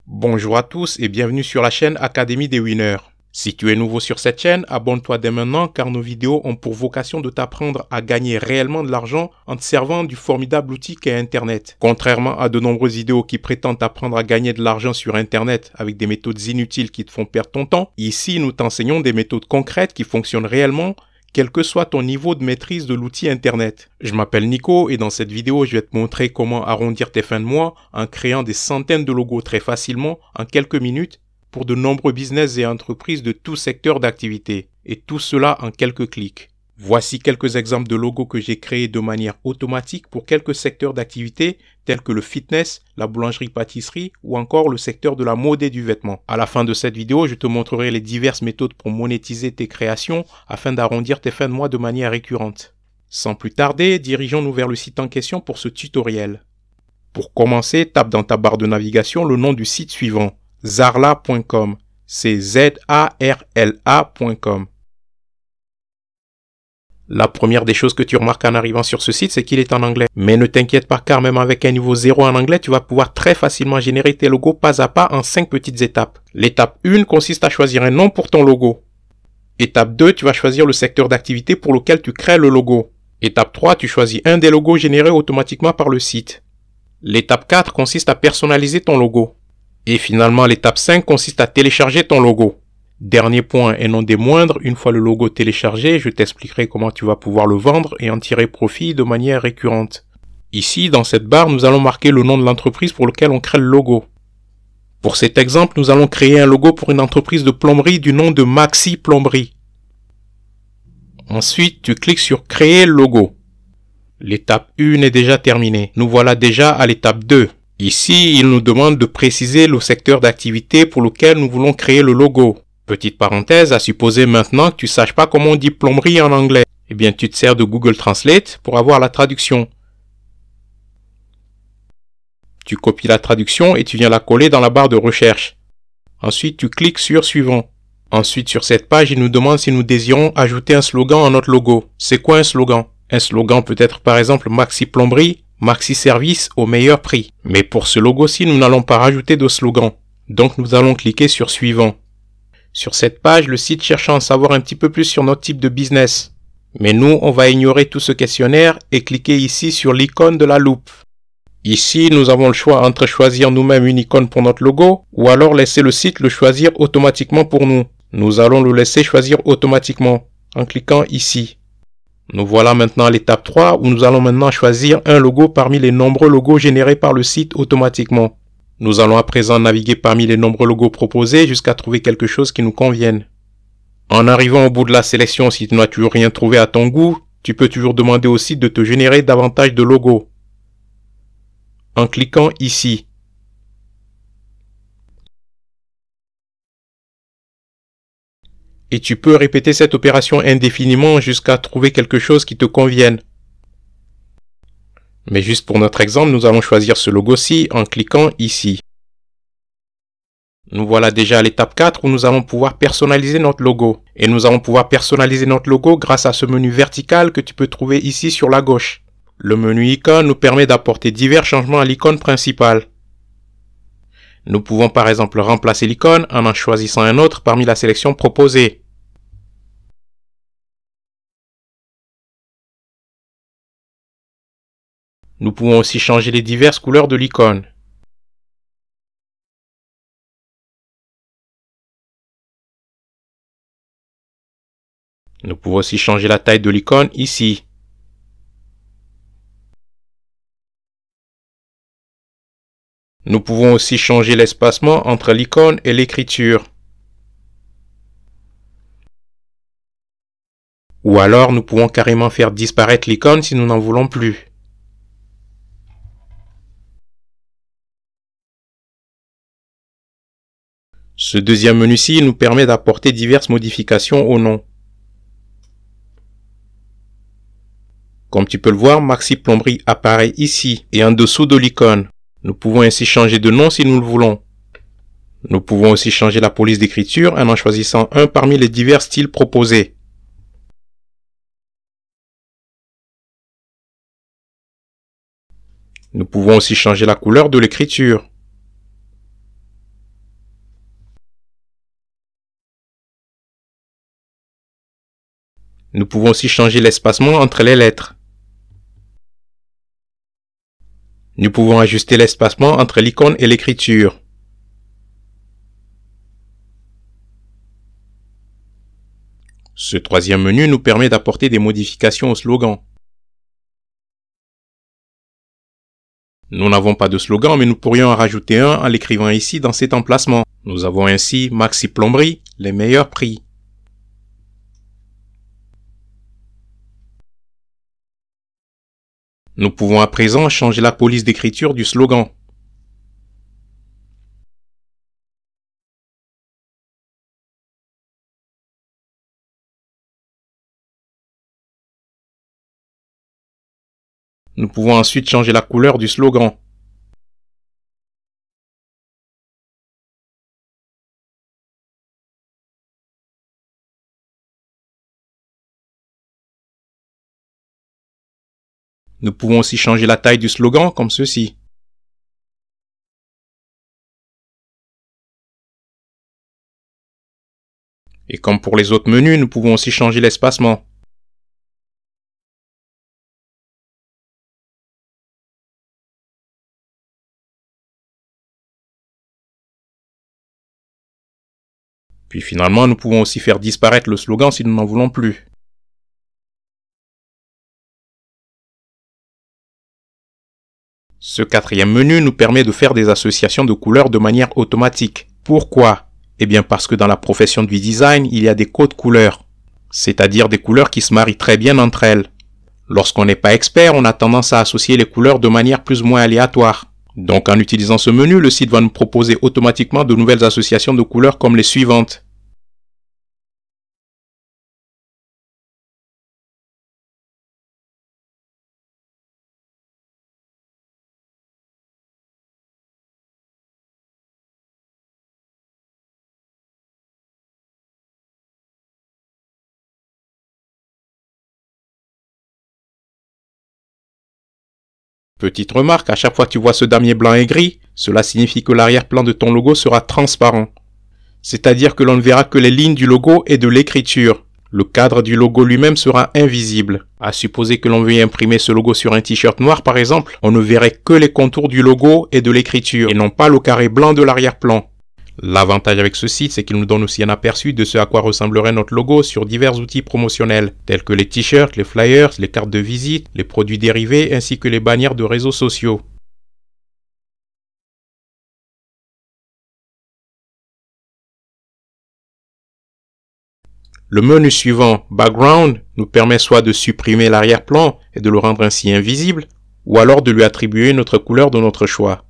Bonjour à tous et bienvenue sur la chaîne Académie des Winners. Si tu es nouveau sur cette chaîne, abonne-toi dès maintenant car nos vidéos ont pour vocation de t'apprendre à gagner réellement de l'argent en te servant du formidable outil qu'est Internet. Contrairement à de nombreuses vidéos qui prétendent t'apprendre à gagner de l'argent sur Internet avec des méthodes inutiles qui te font perdre ton temps, ici nous t'enseignons des méthodes concrètes qui fonctionnent réellement quel que soit ton niveau de maîtrise de l'outil Internet. Je m'appelle Nico et dans cette vidéo, je vais te montrer comment arrondir tes fins de mois en créant des centaines de logos très facilement en quelques minutes pour de nombreux business et entreprises de tout secteur d'activité. Et tout cela en quelques clics. Voici quelques exemples de logos que j'ai créés de manière automatique pour quelques secteurs d'activité tels que le fitness, la boulangerie-pâtisserie ou encore le secteur de la mode et du vêtement. À la fin de cette vidéo, je te montrerai les diverses méthodes pour monétiser tes créations afin d'arrondir tes fins de mois de manière récurrente. Sans plus tarder, dirigeons-nous vers le site en question pour ce tutoriel. Pour commencer, tape dans ta barre de navigation le nom du site suivant, zarla.com. C'est zarla.com. La première des choses que tu remarques en arrivant sur ce site, c'est qu'il est en anglais. Mais ne t'inquiète pas car même avec un niveau 0 en anglais, tu vas pouvoir très facilement générer tes logos pas à pas en 5 petites étapes. L'étape 1 consiste à choisir un nom pour ton logo. Étape 2, tu vas choisir le secteur d'activité pour lequel tu crées le logo. Étape 3, tu choisis un des logos générés automatiquement par le site. L'étape 4 consiste à personnaliser ton logo. Et finalement, l'étape 5 consiste à télécharger ton logo. Dernier point et non des moindres, une fois le logo téléchargé, je t'expliquerai comment tu vas pouvoir le vendre et en tirer profit de manière récurrente. Ici, dans cette barre, nous allons marquer le nom de l'entreprise pour lequel on crée le logo. Pour cet exemple, nous allons créer un logo pour une entreprise de plomberie du nom de Maxi Plomberie. Ensuite, tu cliques sur Créer logo. L'étape 1 est déjà terminée. Nous voilà déjà à l'étape 2. Ici, il nous demande de préciser le secteur d'activité pour lequel nous voulons créer le logo. Petite parenthèse, à supposer maintenant que tu saches pas comment on dit plomberie en anglais. Eh bien, tu te sers de Google Translate pour avoir la traduction. Tu copies la traduction et tu viens la coller dans la barre de recherche. Ensuite, tu cliques sur Suivant. Ensuite, sur cette page, il nous demande si nous désirons ajouter un slogan à notre logo. C'est quoi un slogan? Un slogan peut être par exemple Maxi Plomberie, Maxi Service au meilleur prix. Mais pour ce logo-ci, nous n'allons pas rajouter de slogan. Donc, nous allons cliquer sur Suivant. Sur cette page, le site cherche à en savoir un petit peu plus sur notre type de business. Mais nous, on va ignorer tout ce questionnaire et cliquer ici sur l'icône de la loupe. Ici, nous avons le choix entre choisir nous-mêmes une icône pour notre logo ou alors laisser le site le choisir automatiquement pour nous. Nous allons le laisser choisir automatiquement en cliquant ici. Nous voilà maintenant à l'étape 3 où nous allons maintenant choisir un logo parmi les nombreux logos générés par le site automatiquement. Nous allons à présent naviguer parmi les nombreux logos proposés jusqu'à trouver quelque chose qui nous convienne. En arrivant au bout de la sélection, si tu n'as toujours rien trouvé à ton goût, tu peux toujours demander au site de te générer davantage de logos. En cliquant ici. Et tu peux répéter cette opération indéfiniment jusqu'à trouver quelque chose qui te convienne. Mais juste pour notre exemple, nous allons choisir ce logo-ci en cliquant ici. Nous voilà déjà à l'étape 4 où nous allons pouvoir personnaliser notre logo. Et nous allons pouvoir personnaliser notre logo grâce à ce menu vertical que tu peux trouver ici sur la gauche. Le menu icône nous permet d'apporter divers changements à l'icône principale. Nous pouvons par exemple remplacer l'icône en choisissant un autre parmi la sélection proposée. Nous pouvons aussi changer les diverses couleurs de l'icône. Nous pouvons aussi changer la taille de l'icône ici. Nous pouvons aussi changer l'espacement entre l'icône et l'écriture. Ou alors nous pouvons carrément faire disparaître l'icône si nous n'en voulons plus. Ce deuxième menu-ci nous permet d'apporter diverses modifications au nom. Comme tu peux le voir, Maxi Plomberie apparaît ici et en dessous de l'icône. Nous pouvons ainsi changer de nom si nous le voulons. Nous pouvons aussi changer la police d'écriture en choisissant un parmi les divers styles proposés. Nous pouvons aussi changer la couleur de l'écriture. Nous pouvons aussi changer l'espacement entre les lettres. Nous pouvons ajuster l'espacement entre l'icône et l'écriture. Ce troisième menu nous permet d'apporter des modifications au slogan. Nous n'avons pas de slogan, mais nous pourrions en rajouter un en l'écrivant ici dans cet emplacement. Nous avons ainsi Maxi Plomberie, les meilleurs prix. Nous pouvons à présent changer la police d'écriture du slogan. Nous pouvons ensuite changer la couleur du slogan. Nous pouvons aussi changer la taille du slogan comme ceci. Et comme pour les autres menus, nous pouvons aussi changer l'espacement. Puis finalement, nous pouvons aussi faire disparaître le slogan si nous n'en voulons plus. Ce quatrième menu nous permet de faire des associations de couleurs de manière automatique. Pourquoi? Eh bien parce que dans la profession du design, il y a des codes couleurs, c'est-à-dire des couleurs qui se marient très bien entre elles. Lorsqu'on n'est pas expert, on a tendance à associer les couleurs de manière plus ou moins aléatoire. Donc en utilisant ce menu, le site va nous proposer automatiquement de nouvelles associations de couleurs comme les suivantes. Petite remarque, à chaque fois que tu vois ce damier blanc et gris, cela signifie que l'arrière-plan de ton logo sera transparent. C'est-à-dire que l'on ne verra que les lignes du logo et de l'écriture. Le cadre du logo lui-même sera invisible. À supposer que l'on veuille imprimer ce logo sur un t-shirt noir par exemple, on ne verrait que les contours du logo et de l'écriture, et non pas le carré blanc de l'arrière-plan. L'avantage avec ce site, c'est qu'il nous donne aussi un aperçu de ce à quoi ressemblerait notre logo sur divers outils promotionnels, tels que les t-shirts, les flyers, les cartes de visite, les produits dérivés, ainsi que les bannières de réseaux sociaux. Le menu suivant, Background, nous permet soit de supprimer l'arrière-plan et de le rendre ainsi invisible, ou alors de lui attribuer notre couleur de notre choix.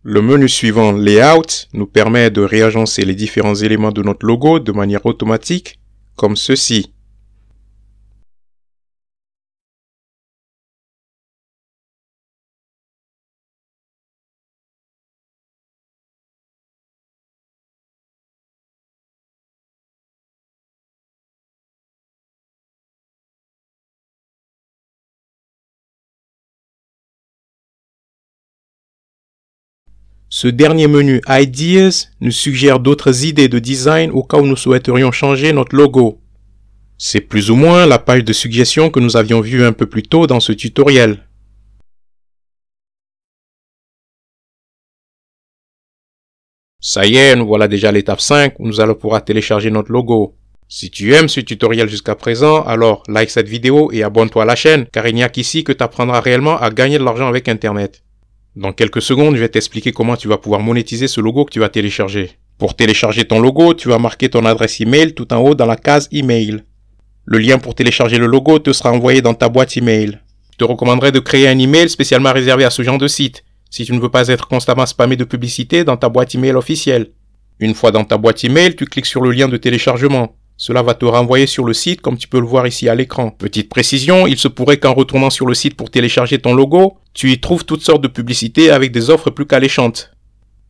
Le menu suivant, Layout, nous permet de réagencer les différents éléments de notre logo de manière automatique, comme ceci. Ce dernier menu Ideas nous suggère d'autres idées de design au cas où nous souhaiterions changer notre logo. C'est plus ou moins la page de suggestions que nous avions vue un peu plus tôt dans ce tutoriel. Ça y est, nous voilà déjà à l'étape 5 où nous allons pouvoir télécharger notre logo. Si tu aimes ce tutoriel jusqu'à présent, alors like cette vidéo et abonne-toi à la chaîne, car il n'y a qu'ici que tu apprendras réellement à gagner de l'argent avec Internet. Dans quelques secondes, je vais t'expliquer comment tu vas pouvoir monétiser ce logo que tu vas télécharger. Pour télécharger ton logo, tu vas marquer ton adresse email tout en haut dans la case email. Le lien pour télécharger le logo te sera envoyé dans ta boîte email. Je te recommanderais de créer un email spécialement réservé à ce genre de site, si tu ne veux pas être constamment spammé de publicité dans ta boîte email officielle. Une fois dans ta boîte email, tu cliques sur le lien de téléchargement. Cela va te renvoyer sur le site comme tu peux le voir ici à l'écran. Petite précision, il se pourrait qu'en retournant sur le site pour télécharger ton logo, tu y trouves toutes sortes de publicités avec des offres plus qu'alléchantes.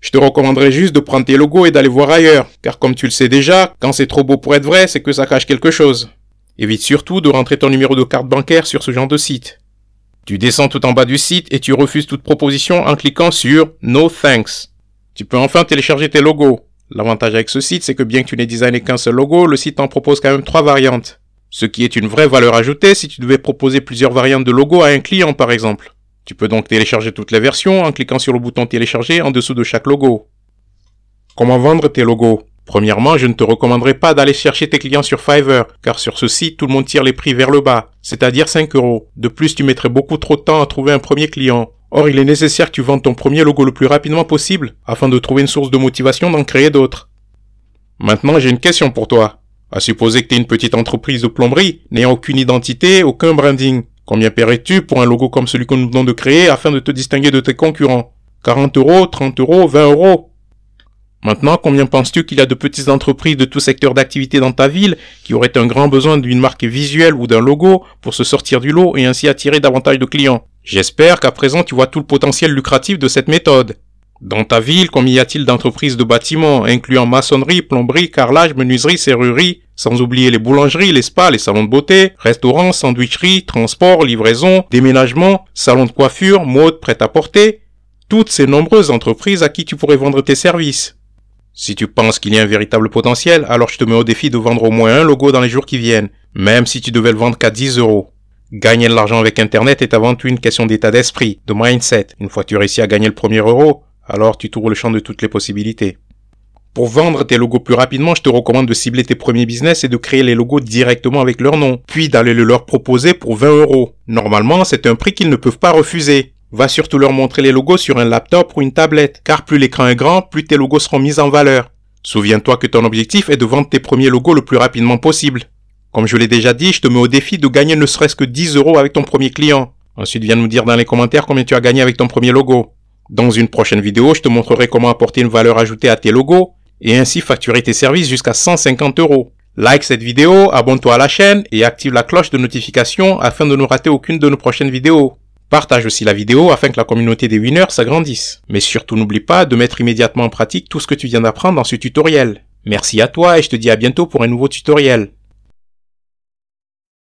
Je te recommanderais juste de prendre tes logos et d'aller voir ailleurs, car comme tu le sais déjà, quand c'est trop beau pour être vrai, c'est que ça cache quelque chose. Évite surtout de rentrer ton numéro de carte bancaire sur ce genre de site. Tu descends tout en bas du site et tu refuses toute proposition en cliquant sur « No thanks ». Tu peux enfin télécharger tes logos. L'avantage avec ce site, c'est que bien que tu n'aies designé qu'un seul logo, le site t'en propose quand même 3 variantes. Ce qui est une vraie valeur ajoutée si tu devais proposer plusieurs variantes de logo à un client par exemple. Tu peux donc télécharger toutes les versions en cliquant sur le bouton télécharger en dessous de chaque logo. Comment vendre tes logos? Premièrement, je ne te recommanderais pas d'aller chercher tes clients sur Fiverr, car sur ce site, tout le monde tire les prix vers le bas, c'est-à-dire 5 €. De plus, tu mettrais beaucoup trop de temps à trouver un premier client. Or, il est nécessaire que tu vendes ton premier logo le plus rapidement possible, afin de trouver une source de motivation d'en créer d'autres. Maintenant, j'ai une question pour toi. À supposer que tu es une petite entreprise de plomberie, n'ayant aucune identité, aucun branding. Combien paierais-tu pour un logo comme celui que nous venons de créer afin de te distinguer de tes concurrents? 40 €, 30 €, 20 €? Maintenant, combien penses-tu qu'il y a de petites entreprises de tout secteur d'activité dans ta ville qui auraient un grand besoin d'une marque visuelle ou d'un logo pour se sortir du lot et ainsi attirer davantage de clients? J'espère qu'à présent tu vois tout le potentiel lucratif de cette méthode. Dans ta ville, combien y a-t-il d'entreprises de bâtiments, incluant maçonnerie, plomberie, carrelage, menuiserie, serrurerie, sans oublier les boulangeries, les spas, les salons de beauté, restaurants, sandwicheries, transports, livraisons, déménagements, salons de coiffure, mode, prêt-à-porter, toutes ces nombreuses entreprises à qui tu pourrais vendre tes services. Si tu penses qu'il y a un véritable potentiel, alors je te mets au défi de vendre au moins un logo dans les jours qui viennent, même si tu devais le vendre qu'à 10 €. Gagner de l'argent avec Internet est avant tout une question d'état d'esprit, de mindset. Une fois que tu réussis à gagner le premier euro, alors tu t'ouvres le champ de toutes les possibilités. Pour vendre tes logos plus rapidement, je te recommande de cibler tes premiers business et de créer les logos directement avec leur nom, puis d'aller le leur proposer pour 20 €. Normalement, c'est un prix qu'ils ne peuvent pas refuser. Va surtout leur montrer les logos sur un laptop ou une tablette, car plus l'écran est grand, plus tes logos seront mis en valeur. Souviens-toi que ton objectif est de vendre tes premiers logos le plus rapidement possible. Comme je l'ai déjà dit, je te mets au défi de gagner ne serait-ce que 10 € avec ton premier client. Ensuite, viens nous dire dans les commentaires combien tu as gagné avec ton premier logo. Dans une prochaine vidéo, je te montrerai comment apporter une valeur ajoutée à tes logos et ainsi facturer tes services jusqu'à 150 €. Like cette vidéo, abonne-toi à la chaîne et active la cloche de notification afin de ne rater aucune de nos prochaines vidéos. Partage aussi la vidéo afin que la communauté des winners s'agrandisse. Mais surtout n'oublie pas de mettre immédiatement en pratique tout ce que tu viens d'apprendre dans ce tutoriel. Merci à toi et je te dis à bientôt pour un nouveau tutoriel.